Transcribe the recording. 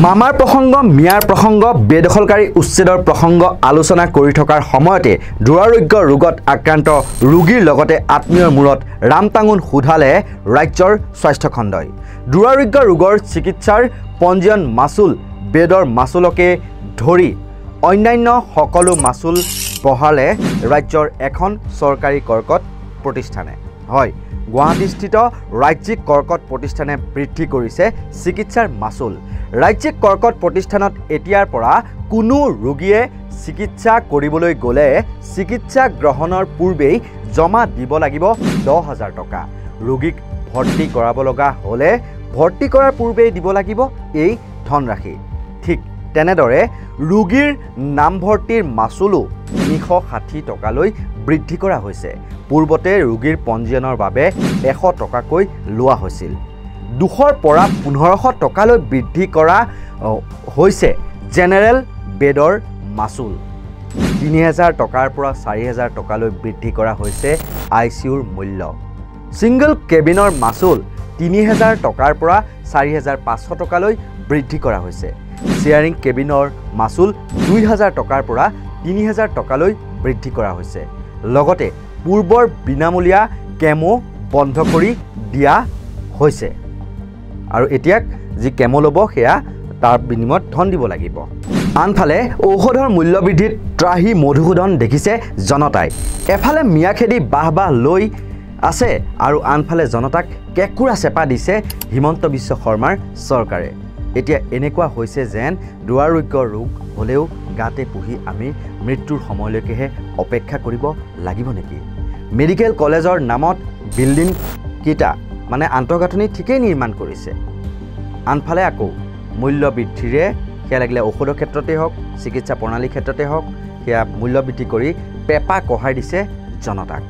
মামাৰ প্ৰসংগ মিয়াৰ প্ৰসংগ বেদখলকাৰী উচ্ছেদৰ প্ৰসংগ আলোচনা কৰি থকাৰ সময়তে দুৰাৰোগ্য ৰোগত আক্ৰান্ত ৰোগীৰ লগতে আত্মীয়ৰ মূৰত ৰামটাঙোন সোধালে ৰাজ্যৰ স্বাস্থ্য খণ্ডই। দুৰাৰোগ্য ৰোগৰ চিকিৎসাৰ পঞ্জীয়ন মাচুল বেদৰ মাচুলকে ধৰি অন্যান্য সকলো মাচুল বঢ়ালে ৰাজ্যৰ এখন চৰকাৰী কৰ্কট প্ৰতিষ্ঠানে। হয়, গুৱাহাটীস্থিত ৰাজ্যিক কৰ্কট প্ৰতিষ্ঠানে বৃদ্ধি কৰিছে চিকিৎসাৰ মাচুল। ৰাজ্যিক কৰ্কট প্ৰতিষ্ঠানত এতিয়াৰ পৰা কোনো ৰোগীয়ে চিকিৎসা কৰিবলৈ গ'লে চিকিৎসা গ্ৰহণৰ পূৰ্বেই জমা দিব লাগিব 10,000 টকা। ৰোগীক ভৰ্তি কৰাব লগা হ'লে ভৰ্তি কৰাৰ পূৰ্বেই দিব লাগিব এই ধনৰাশি। ঠিক তেনেদৰে ৰোগীৰ নামভৰ্তিৰ মাচুলো 360 টকালৈ বৃদ্ধি কৰা হৈছে। পূৰ্বতে ৰোগীৰ পঞ্জীয়নৰ বাবে 100 টকাকৈ লোৱা হৈছিল। 200ৰ পৰা 1500 টকালৈ বৃদ্ধি কৰা হৈছে জেনেৰেল বেডৰ মাচুল। 3000 টকাৰ পৰা 4000 টকালৈ বৃদ্ধি কৰা হৈছে ICUৰ মূল্য। ছিংগল কেবিনৰ মাচুল 3000 টকাৰ পৰা 4500 টকালৈ বৃদ্ধি কৰা হৈছে। শ্বেয়াৰিং কেবিনৰ মাচুল 2000 টকাৰ পৰা 3000 টকালৈ বৃদ্ধি কৰা হৈছে। লগতে পূৰ্বৰ বিনামূলীয়া কেমো বন্ধ কৰি দিয়া হৈছে আৰু এতিয়া যি কেমো ল'ব সেয়া তাৰ বিনিময়ত ধন দিব লাগিব। আনফালে ঔষধৰ মূল্য বৃদ্ধিত ত্ৰাহি মধুসূদন দেখিছে জনতাই। এফালে মিয়া খেদি বাহ লৈ আছে আৰু আনফালে জনতাক কেঁকুৰা চেপা দিছে হিমন্ত বিশ্ব শৰ্মাৰ চৰকাৰে। এতিয়া এনেকুৱা হৈছে যেন দুৰাৰোগ্য ৰোগ হ'লেও গাতে পুহি আমি মৃত্যুৰ সময়লৈকেহে অপেক্ষা কৰিব লাগিব নেকি? মেডিকেল কলেজৰ নামত বিল্ডিং কেইটা মানে আন্তঃগাঁথনি ঠিকেই নিৰ্মাণ কৰিছে, আনফালে আকৌ মূল্য বৃদ্ধিৰে সেয়া লাগিলে ঔষধৰ ক্ষেত্ৰতে হওক চিকিৎসা প্ৰণালীৰ ক্ষেত্ৰতে হওক সেয়া মূল্য বৃদ্ধি কৰি পেপা কঢ়াই দিছে জনতাক।